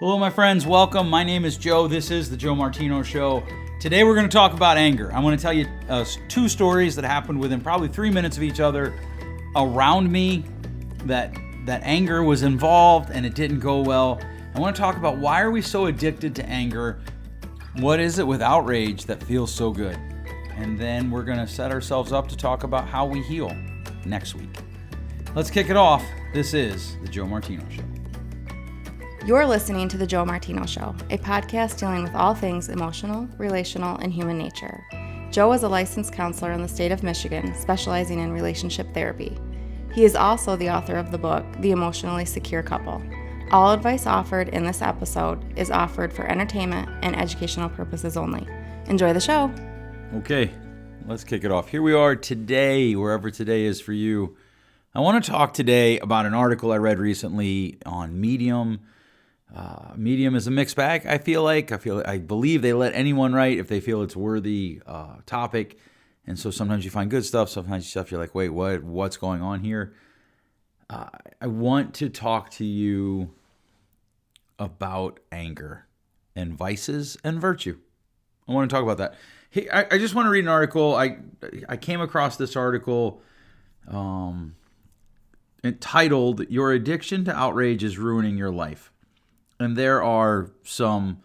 Hello, my friends. Welcome. My name is Joe. This is the Joe Martino Show. Today, we're going to talk about anger. I want to tell you two stories that happened within probably 3 minutes of each other around me that anger was involved and it didn't go well. I want to talk about why are we so addicted to anger? What is it with outrage that feels so good? And then we're going to set ourselves up to talk about how we heal next week. Let's kick it off. This is the Joe Martino Show. You're listening to The Joe Martino Show, a podcast dealing with all things emotional, relational, and human nature. Joe is a licensed counselor in the state of Michigan, specializing in relationship therapy. He is also the author of the book, The Emotionally Secure Couple. All advice offered in this episode is offered for entertainment and educational purposes only. Enjoy the show. Okay, let's kick it off. Here we are today, wherever today is for you. I want to talk today about an article I read recently on Medium. Medium is a mixed bag, I believe they let anyone write if they feel it's a worthy topic. And so sometimes you find good stuff, sometimes stuff you're like, wait, what's going on here? I want to talk to you about anger and vices and virtue. I want to talk about that. Hey, I just want to read an article. I came across this article entitled, "Your Addiction to Outrage is Ruining Your Life." And there are some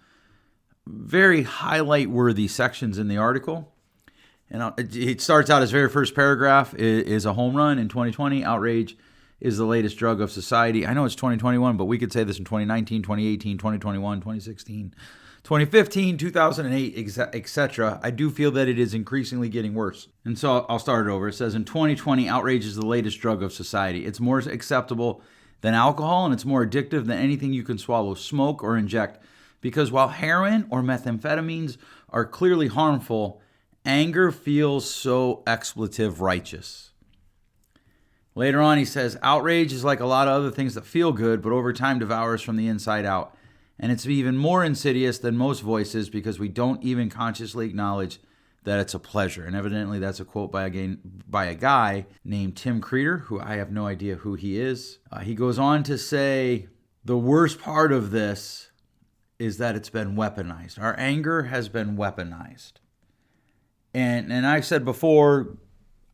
very highlight-worthy sections in the article. And it starts out, as very first paragraph is a home run in 2020. Outrage is the latest drug of society. I know it's 2021, but we could say this in 2019, 2018, 2021, 2016, 2015, 2008, etc. I do feel that it is increasingly getting worse. And so I'll start it over. It says, in 2020, outrage is the latest drug of society. It's more acceptable than alcohol, and it's more addictive than anything you can swallow, smoke, or inject. Because while heroin or methamphetamines are clearly harmful, anger feels so expletive righteous. Later on, he says, outrage is like a lot of other things that feel good, but over time devours from the inside out. And it's even more insidious than most voices because we don't even consciously acknowledge that it's a pleasure. And evidently that's a quote by a guy named Tim Creeder, who I have no idea who he is. He goes on to say, the worst part of this is that it's been weaponized. Our anger has been weaponized. And I've said before,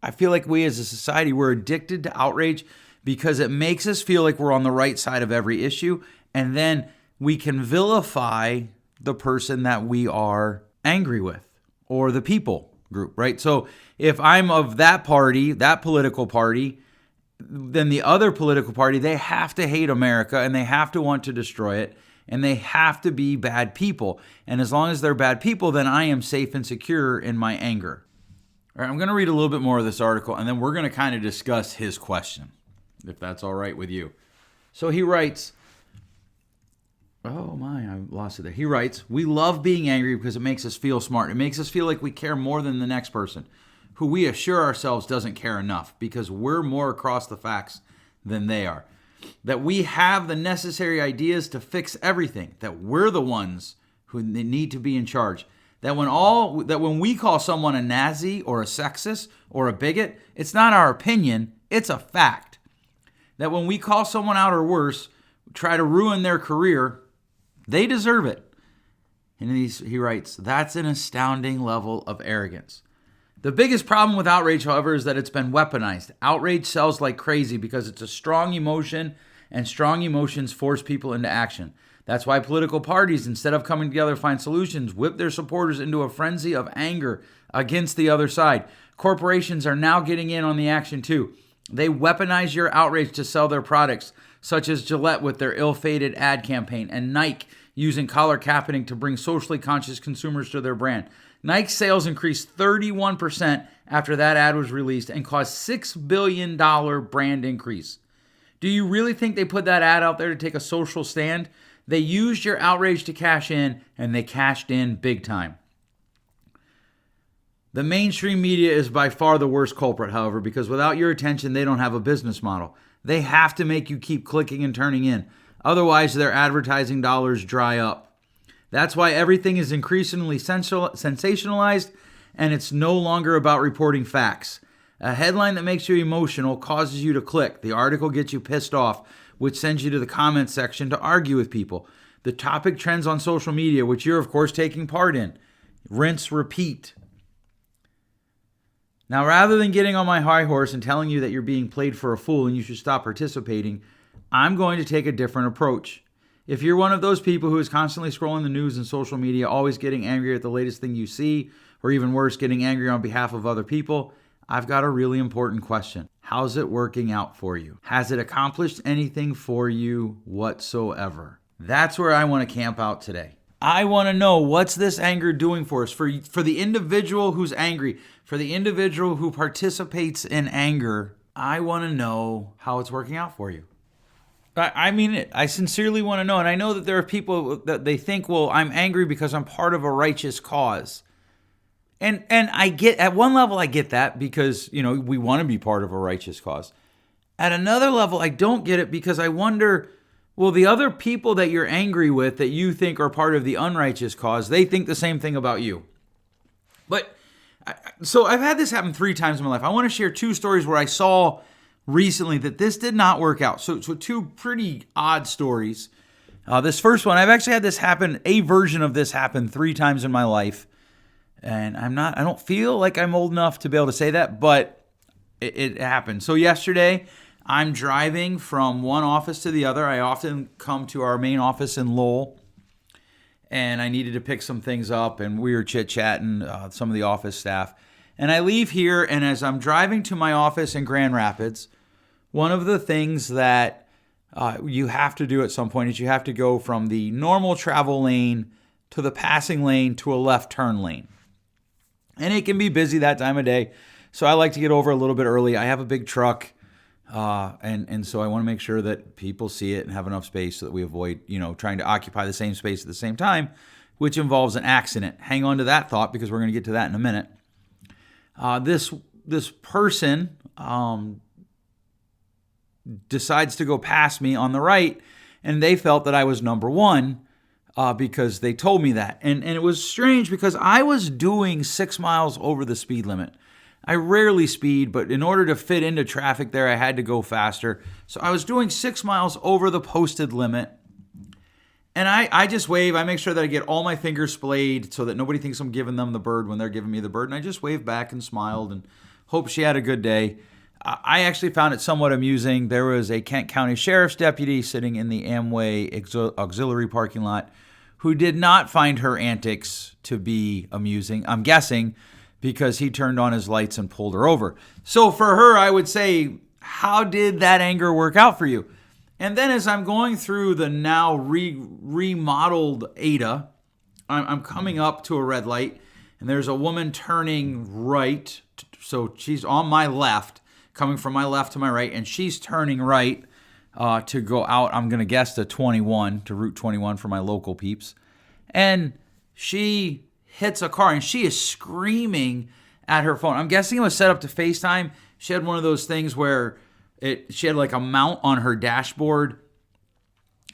I feel like we as a society, we're addicted to outrage because it makes us feel like we're on the right side of every issue. And then we can vilify the person that we are angry with, or the people group, right? So if I'm of that party, that political party, then the other political party, they have to hate America and they have to want to destroy it and they have to be bad people. And as long as they're bad people, then I am safe and secure in my anger. All right, I'm going to read a little bit more of this article and then we're going to kind of discuss his question, if that's all right with you. So he writes, I lost it there. He writes, we love being angry because it makes us feel smart. It makes us feel like we care more than the next person, who we assure ourselves doesn't care enough because we're more across the facts than they are. That we have the necessary ideas to fix everything. That we're the ones who need to be in charge. That when we call someone a Nazi or a sexist or a bigot, it's not our opinion, it's a fact. That when we call someone out or worse, try to ruin their career, they deserve it. And he writes, that's an astounding level of arrogance. The biggest problem with outrage, however, is that it's been weaponized. Outrage sells like crazy because it's a strong emotion, and strong emotions force people into action. That's why political parties, instead of coming together to find solutions, whip their supporters into a frenzy of anger against the other side. Corporations are now getting in on the action too. They weaponize your outrage to sell their products, such as Gillette with their ill-fated ad campaign, and Nike using collar capping to bring socially conscious consumers to their brand. Nike's sales increased 31% after that ad was released and caused $6 billion brand increase. Do you really think they put that ad out there to take a social stand? They used your outrage to cash in, and they cashed in big time. The mainstream media is by far the worst culprit, however, because without your attention, they don't have a business model. They have to make you keep clicking and turning in. Otherwise, their advertising dollars dry up. That's why everything is increasingly sensationalized, and it's no longer about reporting facts. A headline that makes you emotional causes you to click. The article gets you pissed off, which sends you to the comments section to argue with people. The topic trends on social media, which you're, of course, taking part in. Rinse, repeat. Now, rather than getting on my high horse and telling you that you're being played for a fool and you should stop participating, I'm going to take a different approach. If you're one of those people who is constantly scrolling the news and social media, always getting angry at the latest thing you see, or even worse, getting angry on behalf of other people, I've got a really important question. How's it working out for you? Has it accomplished anything for you whatsoever? That's where I want to camp out today. I want to know, what's this anger doing for us? For the individual who's angry, for the individual who participates in anger, I want to know how it's working out for you. I mean it. I sincerely want to know. And I know that there are people that they think, well, I'm angry because I'm part of a righteous cause. And I get, at one level, I get that because, we want to be part of a righteous cause. At another level, I don't get it because I wonder, well, the other people that you're angry with that you think are part of the unrighteous cause, they think the same thing about you. So I've had this happen 3 times in my life. I want to share 2 stories where I saw recently that this did not work out. So 2 pretty odd stories. This first one, I've actually had this happen, a version of this happen 3 times in my life. And I don't feel like I'm old enough to be able to say that, but it happened. So yesterday, I'm driving from one office to the other. I often come to our main office in Lowell, and I needed to pick some things up, and we were chit-chatting, some of the office staff. And I leave here, and as I'm driving to my office in Grand Rapids, one of the things that you have to do at some point is you have to go from the normal travel lane to the passing lane to a left turn lane. And it can be busy that time of day, so I like to get over a little bit early. I have a big truck, and so I want to make sure that people see it and have enough space so that we avoid, trying to occupy the same space at the same time, which involves an accident. Hang on to that thought because we're going to get to that in a minute. This person decides to go past me on the right, and they felt that I was number one. Because they told me that. And it was strange because I was doing 6 miles over the speed limit. I rarely speed, but in order to fit into traffic there, I had to go faster. So I was doing 6 miles over the posted limit. And I just wave. I make sure that I get all my fingers splayed so that nobody thinks I'm giving them the bird when they're giving me the bird. And I just waved back and smiled and hope she had a good day. I actually found it somewhat amusing. There was a Kent County Sheriff's deputy sitting in the Amway auxiliary parking lot who did not find her antics to be amusing. I'm guessing because he turned on his lights and pulled her over. So for her, I would say, how did that anger work out for you? And then as I'm going through the now remodeled Ada, I'm coming up to a red light, and there's a woman turning right. So she's on my left, coming from my left to my right, and she's turning right to go out, I'm going to guess, to Route 21 for my local peeps. And she hits a car, and she is screaming at her phone. I'm guessing it was set up to FaceTime. She had one of those things where she had like a mount on her dashboard,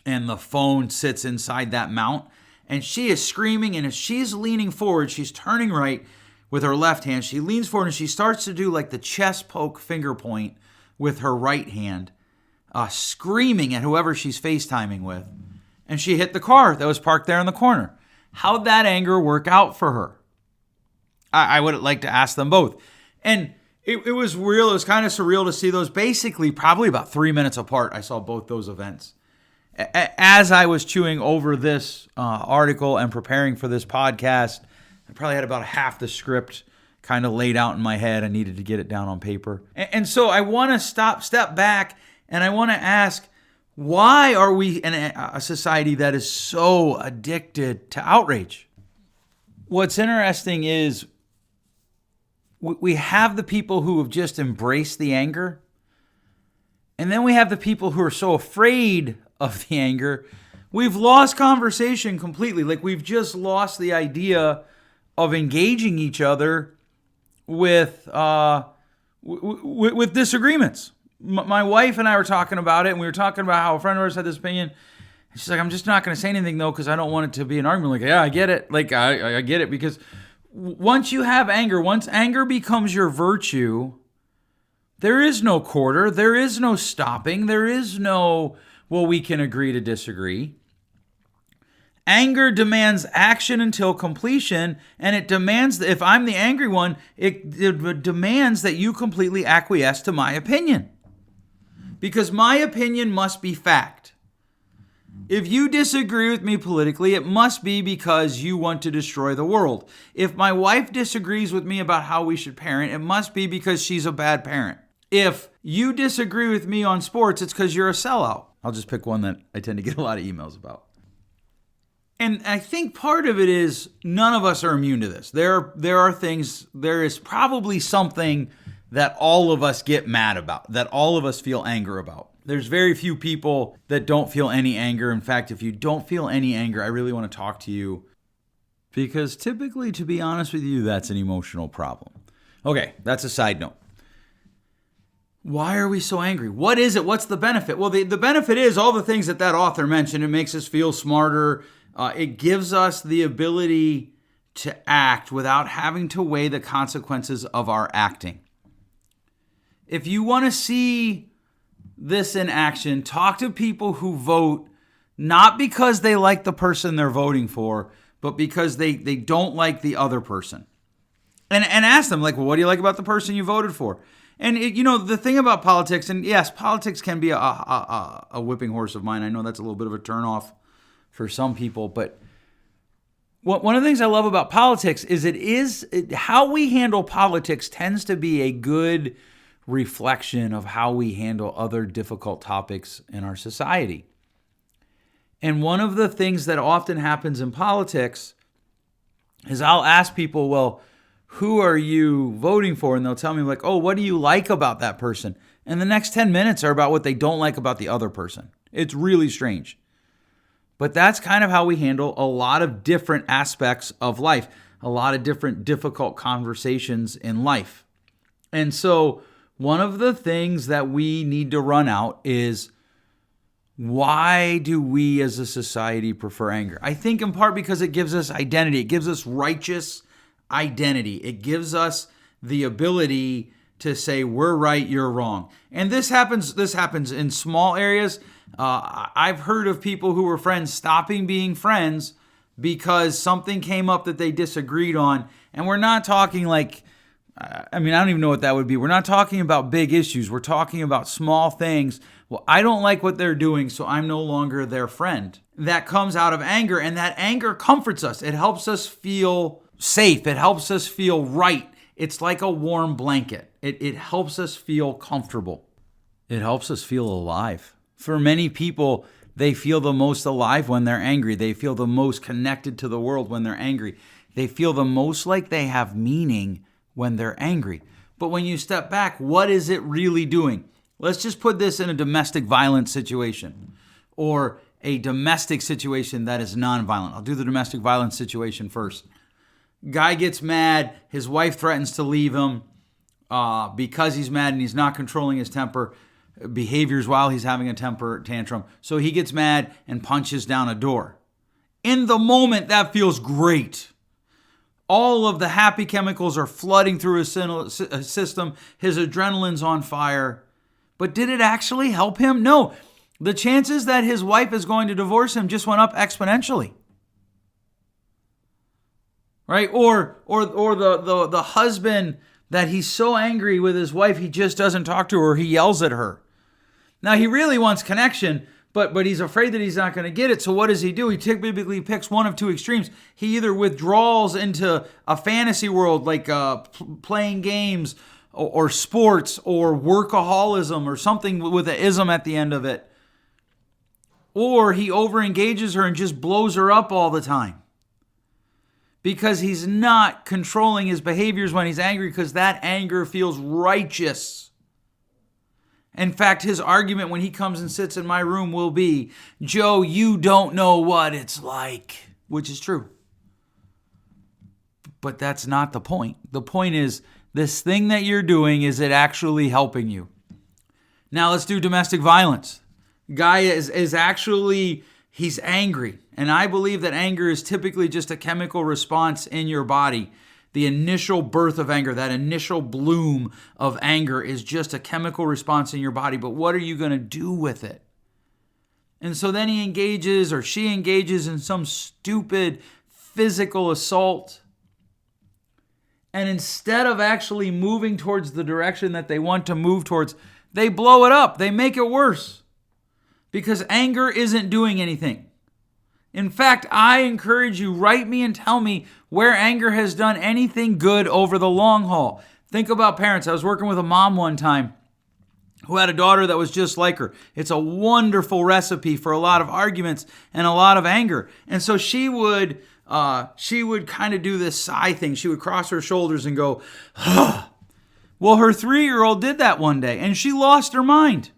and the phone sits inside that mount. And she is screaming, and as she's leaning forward, she's turning right with her left hand. She leans forward, and she starts to do like the chest poke finger point with her right hand. Screaming at whoever she's FaceTiming with. And she hit the car that was parked there in the corner. How'd that anger work out for her? I would like to ask them both. And it was real. It was kind of surreal to see those basically probably about 3 minutes apart. I saw both those events. As I was chewing over this article and preparing for this podcast, I probably had about half the script kind of laid out in my head. I needed to get it down on paper. And so I want to step back, and I want to ask, why are we in a society that is so addicted to outrage? What's interesting is we have the people who have just embraced the anger, and then we have the people who are so afraid of the anger. We've lost conversation completely. Like, we've just lost the idea of engaging each other with disagreements. My wife and I were talking about it, and we were talking about how a friend of ours had this opinion. And she's like, I'm just not going to say anything, though, because I don't want it to be an argument. Like, yeah, I get it. Like, I get it, because once you have anger, once anger becomes your virtue, there is no quarter. There is no stopping. There is no, well, we can agree to disagree. Anger demands action until completion, and it demands that if I'm the angry one, it demands that you completely acquiesce to my opinion. Because my opinion must be fact. If you disagree with me politically, it must be because you want to destroy the world. If my wife disagrees with me about how we should parent, it must be because she's a bad parent. If you disagree with me on sports, it's because you're a sellout. I'll just pick one that I tend to get a lot of emails about. And I think part of it is none of us are immune to this. There are things, there is probably something that all of us get mad about, that all of us feel anger about. There's very few people that don't feel any anger. In fact, if you don't feel any anger, I really want to talk to you because typically, to be honest with you, that's an emotional problem. Okay, that's a side note. Why are we so angry? What is it? What's the benefit? Well, the benefit is all the things that author mentioned. It makes us feel smarter. It gives us the ability to act without having to weigh the consequences of our acting. If you want to see this in action, talk to people who vote not because they like the person they're voting for, but because they don't like the other person. And ask them, like, well, what do you like about the person you voted for? And, the thing about politics, and yes, politics can be a whipping horse of mine. I know that's a little bit of a turnoff for some people, but one of the things I love about politics is how we handle politics tends to be a good reflection of how we handle other difficult topics in our society. And one of the things that often happens in politics is I'll ask people, well, who are you voting for? And they'll tell me like, oh, what do you like about that person? And the next 10 minutes are about what they don't like about the other person. It's really strange. But that's kind of how we handle a lot of different aspects of life, a lot of different difficult conversations in life. And so one of the things that we need to run out is, why do we as a society prefer anger? I think in part because it gives us identity. It gives us righteous identity. It gives us the ability to say we're right, you're wrong. And this happens in small areas. I've heard of people who were friends stopping being friends because something came up that they disagreed on. And we're not talking like, I don't even know what that would be. We're not talking about big issues. We're talking about small things. Well, I don't like what they're doing, so I'm no longer their friend. That comes out of anger, and that anger comforts us. It helps us feel safe. It helps us feel right. It's like a warm blanket. It helps us feel comfortable. It helps us feel alive. For many people, they feel the most alive when they're angry. They feel the most connected to the world when they're angry. They feel the most like they have meaning when they're angry. But when you step back, what is it really doing? Let's just put this in a domestic violence situation or a domestic situation that is nonviolent. I'll do the domestic violence situation first. Guy gets mad. His wife threatens to leave him because he's mad and he's not controlling his temper, behaviors while he's having a temper tantrum. So he gets mad and punches down a door. In the moment, that feels great. All of the happy chemicals are flooding through his system. His adrenaline's on fire. But did it actually help him? No. The chances that his wife is going to divorce him just went up exponentially. Right? Or the husband that he's so angry with his wife, he just doesn't talk to her, or he yells at her. Now, he really wants connection, but he's afraid that he's not going to get it. So what does he do? He typically picks one of two extremes. He either withdraws into a fantasy world, like playing games or sports or workaholism or something with an ism at the end of it. Or he overengages her and just blows her up all the time. Because he's not controlling his behaviors when he's angry, because that anger feels righteous. In fact, his argument when he comes and sits in my room will be, Joe, you don't know what it's like, which is true. But that's not the point. The point is, this thing that you're doing, is it actually helping you? Now let's do domestic violence. Guy is actually, he's angry. And I believe that anger is typically just a chemical response in your body. The initial birth of anger, that initial bloom of anger is just a chemical response in your body. But what are you going to do with it? And so then he engages or she engages in some stupid physical assault. And instead of actually moving towards the direction that they want to move towards, they blow it up. They make it worse because anger isn't doing anything. In fact, I encourage you, write me and tell me where anger has done anything good over the long haul. Think about parents. I was working with a mom one time who had a daughter that was just like her. It's a wonderful recipe for a lot of arguments and a lot of anger. And so she would kind of do this sigh thing. She would cross her shoulders and go, "Huh." Well, her 3-year-old did that one day and she lost her mind.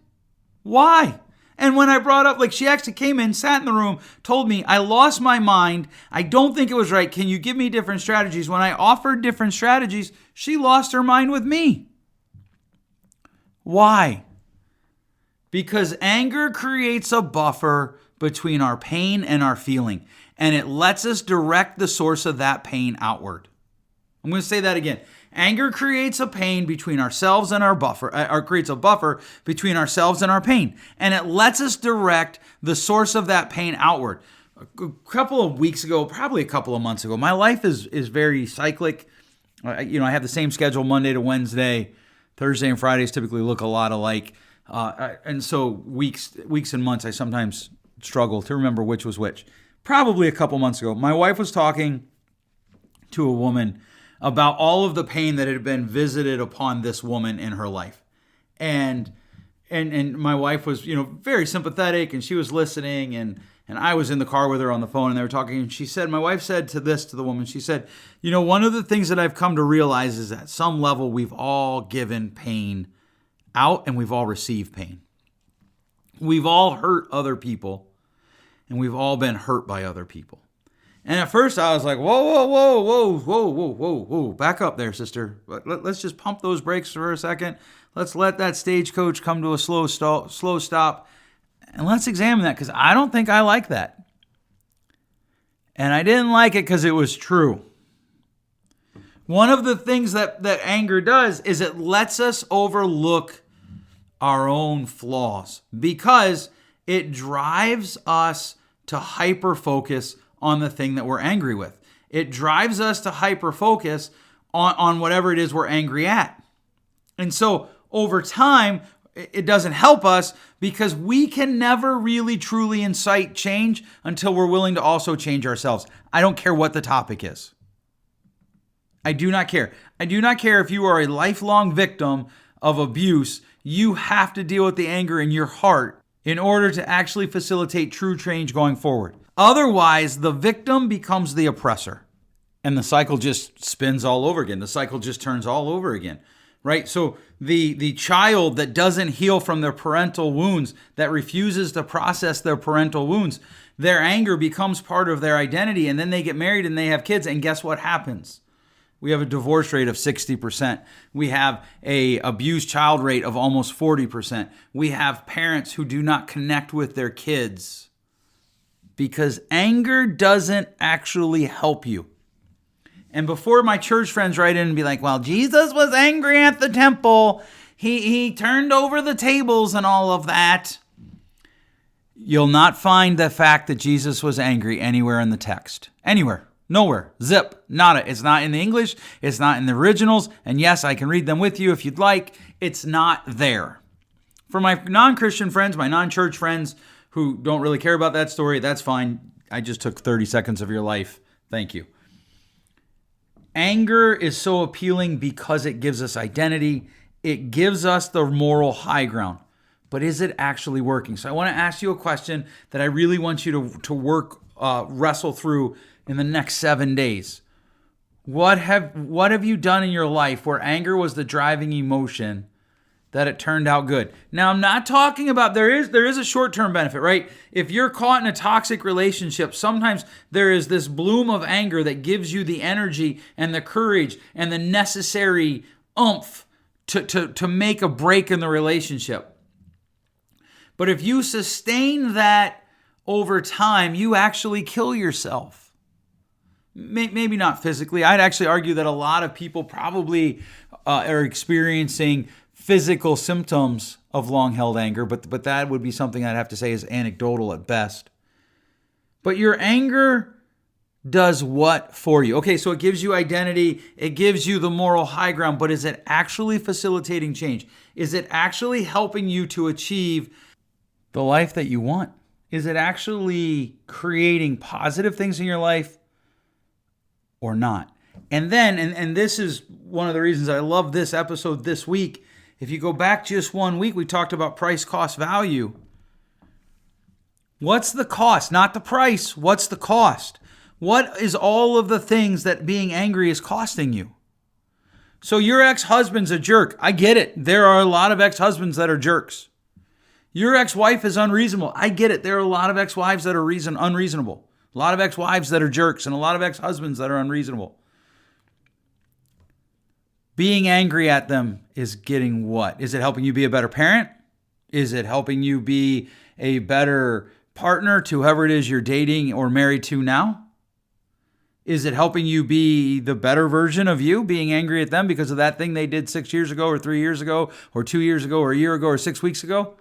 Why? And when I brought up, she actually came in, sat in the room, told me, I lost my mind. I don't think it was right. Can you give me different strategies? When I offered different strategies, she lost her mind with me. Why? Because anger creates a buffer between our pain and our feeling, and it lets us direct the source of that pain outward. I'm going to say that again. Anger creates a pain between ourselves and our buffer, or creates a buffer between ourselves and our pain, and it lets us direct the source of that pain outward. A couple of weeks ago, probably a couple of months ago, my life is very cyclic. I have the same schedule Monday to Wednesday. Thursday and Fridays typically look a lot alike. And so weeks and months, I sometimes struggle to remember which was which. Probably a couple months ago, my wife was talking to a woman about all of the pain that had been visited upon this woman in her life. And my wife was, very sympathetic, and she was listening, and I was in the car with her on the phone, and they were talking, and my wife said to the woman, she said, one of the things that I've come to realize is at some level we've all given pain out and we've all received pain. We've all hurt other people, and we've all been hurt by other people. And at first I was like, whoa, back up there, sister. Let's just pump those brakes for a second. Let's let that stagecoach come to a slow stop. And let's examine that, because I don't think I like that. And I didn't like it because it was true. One of the things that anger does is it lets us overlook our own flaws, because it drives us to hyper-focus on the thing that we're angry with. It drives us to hyper-focus on whatever it is we're angry at. And so over time, it doesn't help us, because we can never really truly incite change until we're willing to also change ourselves. I don't care what the topic is. I do not care. I do not care if you are a lifelong victim of abuse. You have to deal with the anger in your heart in order to actually facilitate true change going forward. Otherwise, the victim becomes the oppressor, and the cycle just spins all over again. The cycle just turns all over again, right? So the child that doesn't heal from their parental wounds, that refuses to process their parental wounds, their anger becomes part of their identity, and then they get married and they have kids, and guess what happens? We have a divorce rate of 60%. We have a abused child rate of almost 40%. We have parents who do not connect with their kids, because anger doesn't actually help you. And before my church friends write in and be like, well, Jesus was angry at the temple. He turned over the tables and all of that. You'll not find the fact that Jesus was angry anywhere in the text. Anywhere. Nowhere. Zip. Nada. It's not in the English. It's not in the originals. And yes, I can read them with you if you'd like. It's not there. For my non-Christian friends, my non-church friends who don't really care about that story, that's fine. I just took 30 seconds of your life. Thank you. Anger is so appealing because it gives us identity. It gives us the moral high ground. But is it actually working? So I want to ask you a question that I really want you to wrestle through in the next 7 days. What have you done in your life where anger was the driving emotion that it turned out good? Now, I'm not talking about, there is a short-term benefit, right? If you're caught in a toxic relationship, sometimes there is this bloom of anger that gives you the energy and the courage and the necessary oomph to make a break in the relationship. But if you sustain that over time, you actually kill yourself. Maybe not physically. I'd actually argue that a lot of people probably are experiencing physical symptoms of long-held anger, but that would be something I'd have to say is anecdotal at best. But your anger does what for you? Okay, so it gives you identity, it gives you the moral high ground, but is it actually facilitating change? Is it actually helping you to achieve the life that you want? Is it actually creating positive things in your life or not? And then, and this is one of the reasons I love this episode this week. If you go back just 1 week, we talked about price, cost, value. What's the cost? Not the price. What's the cost? What is all of the things that being angry is costing you? So your ex-husband's a jerk. I get it. There are a lot of ex-husbands that are jerks. Your ex-wife is unreasonable. I get it. There are a lot of ex-wives that are unreasonable. A lot of ex-wives that are jerks and a lot of ex-husbands that are unreasonable. Being angry at them is getting what? Is it helping you be a better parent? Is it helping you be a better partner to whoever it is you're dating or married to now? Is it helping you be the better version of you, being angry at them because of that thing they did 6 years ago or 3 years ago or 2 years ago or a year ago or 6 weeks ago?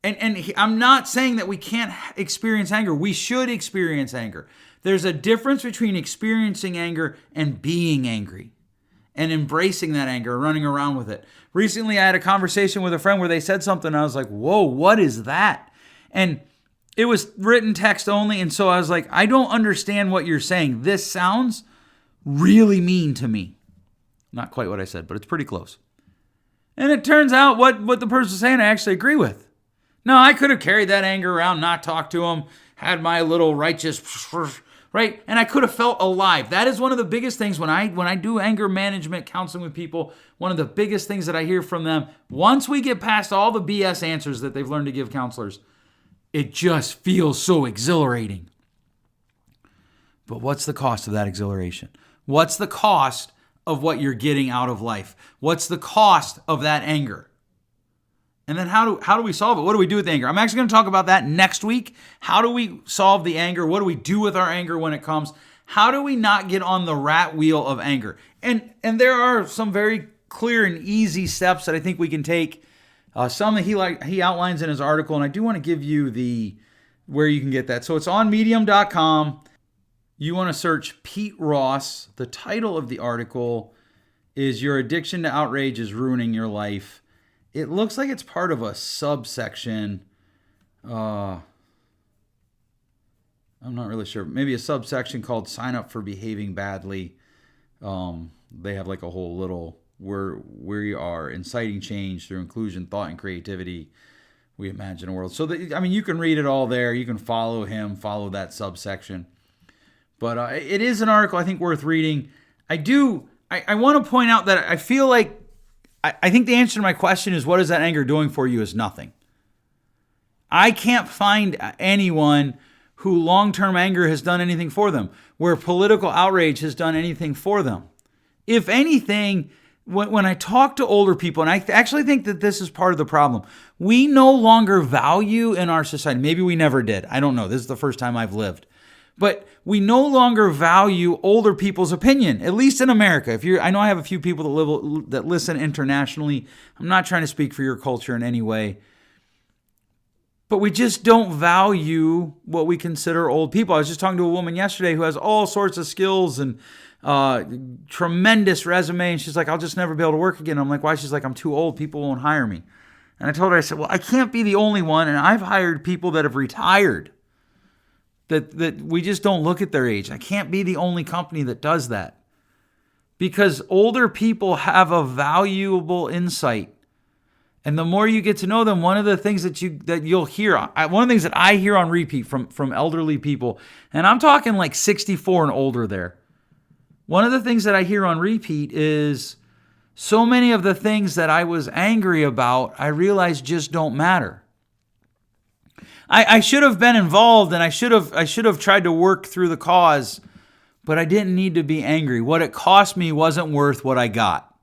And I'm not saying that we can't experience anger. We should experience anger. There's a difference between experiencing anger and being angry and embracing that anger, running around with it. Recently, I had a conversation with a friend where they said something, and I was like, whoa, what is that? And it was written text only, and so I was like, I don't understand what you're saying. This sounds really mean to me. Not quite what I said, but it's pretty close. And it turns out what the person's saying I actually agree with. No, I could have carried that anger around, not talked to him, had my little righteous, right? And I could have felt alive. That is one of the biggest things when I do anger management counseling with people, one of the biggest things that I hear from them, once we get past all the BS answers that they've learned to give counselors, it just feels so exhilarating. But what's the cost of that exhilaration? What's the cost of what you're getting out of life? What's the cost of that anger? And then how do we solve it? What do we do with anger? I'm actually going to talk about that next week. How do we solve the anger? What do we do with our anger when it comes? How do we not get on the rat wheel of anger? And there are some very clear and easy steps that I think we can take. Some that he outlines in his article, and I do want to give you where you can get that. So it's on medium.com. You want to search Pete Ross. The title of the article is Your Addiction to Outrage is Ruining Your Life. It looks like it's part of a subsection. I'm not really sure. Maybe a subsection called Sign Up for Behaving Badly. They have like a whole little where we are inciting change through inclusion, thought, and creativity. We imagine a world. So, you can read it all there. You can follow him, follow that subsection. But it is an article I think worth reading. I want to point out that I feel like I think the answer to my question is, what is that anger doing for you, is nothing. I can't find anyone who long-term anger has done anything for them, where political outrage has done anything for them. If anything, when I talk to older people, and I actually think that this is part of the problem, we no longer value in our society, maybe we never did, I don't know, this is the first time I've lived, but we no longer value older people's opinion, at least in America. I know I have a few people that listen internationally. I'm not trying to speak for your culture in any way. But we just don't value what we consider old people. I was just talking to a woman yesterday who has all sorts of skills and tremendous resume. And she's like, I'll just never be able to work again. I'm like, why? She's like, I'm too old. People won't hire me. And I told her, I said, well, I can't be the only one. And I've hired people that have retired. That we just don't look at their age. I can't be the only company that does that. Because older people have a valuable insight. And the more you get to know them, one of the things that you'll hear, one of the things that I hear on repeat from elderly people, and I'm talking like 64 and older there. One of the things that I hear on repeat is, so many of the things that I was angry about, I realized just don't matter. I should have been involved, and I should have tried to work through the cause, but I didn't need to be angry. What it cost me wasn't worth what I got.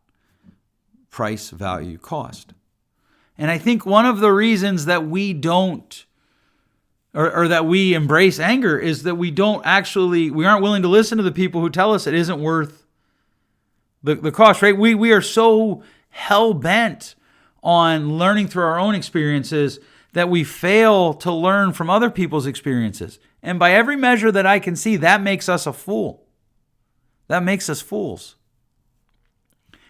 Price, value, cost. And I think one of the reasons that we don't, or that we embrace anger, is that we aren't willing to listen to the people who tell us it isn't worth the cost, right? We are so hell-bent on learning through our own experiences that we fail to learn from other people's experiences. And by every measure that I can see, that makes us a fool. That makes us fools.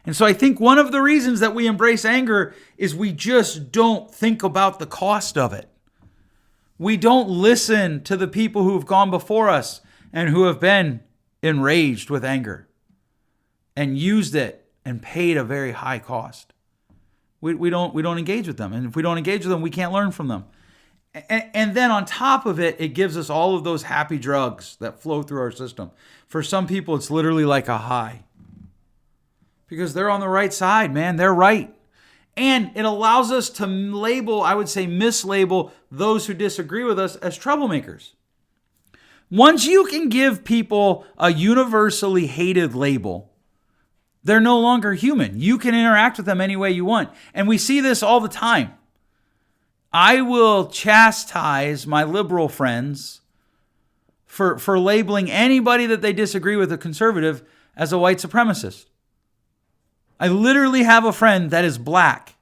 And so I think one of the reasons that we embrace anger is we just don't think about the cost of it. We don't listen to the people who have gone before us and who have been enraged with anger and used it and paid a very high cost. We don't engage with them. And if we don't engage with them, we can't learn from them. And then on top of it, it gives us all of those happy drugs that flow through our system. For some people, it's literally like a high. Because they're on the right side, man. They're right. And it allows us to mislabel those who disagree with us as troublemakers. Once you can give people a universally hated label, they're no longer human. You can interact with them any way you want. And we see this all the time. I will chastise my liberal friends for labeling anybody that they disagree with a conservative as a white supremacist. I literally have a friend that is black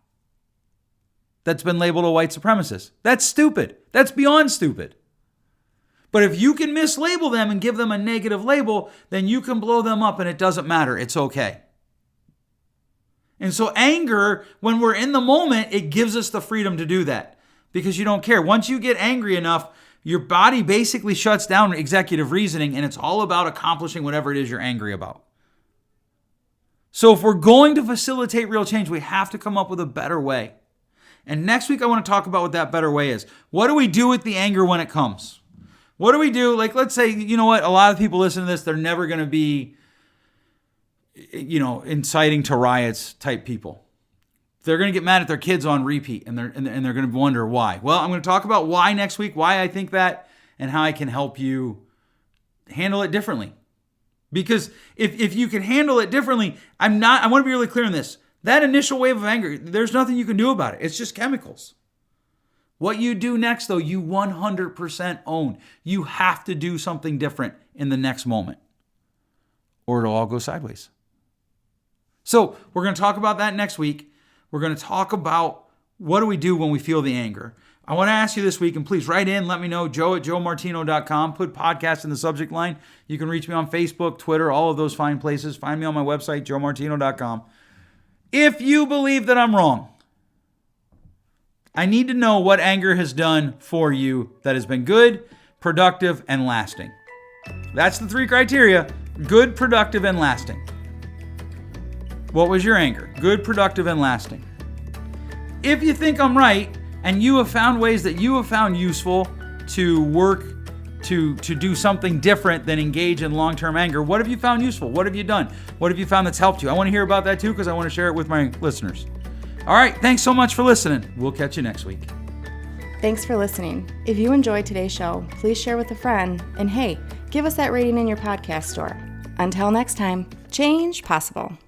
that's been labeled a white supremacist. That's stupid. That's beyond stupid. But if you can mislabel them and give them a negative label, then you can blow them up and it doesn't matter. It's okay. And so anger, when we're in the moment, it gives us the freedom to do that because you don't care. Once you get angry enough, your body basically shuts down executive reasoning and it's all about accomplishing whatever it is you're angry about. So if we're going to facilitate real change, we have to come up with a better way. And next week, I want to talk about what that better way is. What do we do with the anger when it comes? What do we do? Like, let's say, you know what? A lot of people listen to this. They're never going to be, inciting to riots type people. They're going to get mad at their kids on repeat and they're going to wonder why. Well, I'm going to talk about why next week, why I think that, and how I can help you handle it differently. Because if you can handle it differently, I want to be really clear on this. That initial wave of anger, there's nothing you can do about it. It's just chemicals. What you do next, though, you 100% own. You have to do something different in the next moment, or it'll all go sideways. So we're going to talk about that next week. We're going to talk about what do we do when we feel the anger. I want to ask you this week, and please write in, let me know, joe@joemartino.com. Put podcast in the subject line. You can reach me on Facebook, Twitter, all of those fine places. Find me on my website, joemartino.com. If you believe that I'm wrong, I need to know what anger has done for you that has been good, productive, and lasting. That's the 3 criteria: good, productive, and lasting. What was your anger? Good, productive, and lasting. If you think I'm right, and you have found ways that you have found useful to work to do something different than engage in long-term anger, what have you found useful? What have you done? What have you found that's helped you? I want to hear about that too because I want to share it with my listeners. All right, thanks so much for listening. We'll catch you next week. Thanks for listening. If you enjoyed today's show, please share with a friend. And hey, give us that rating in your podcast store. Until next time, change possible.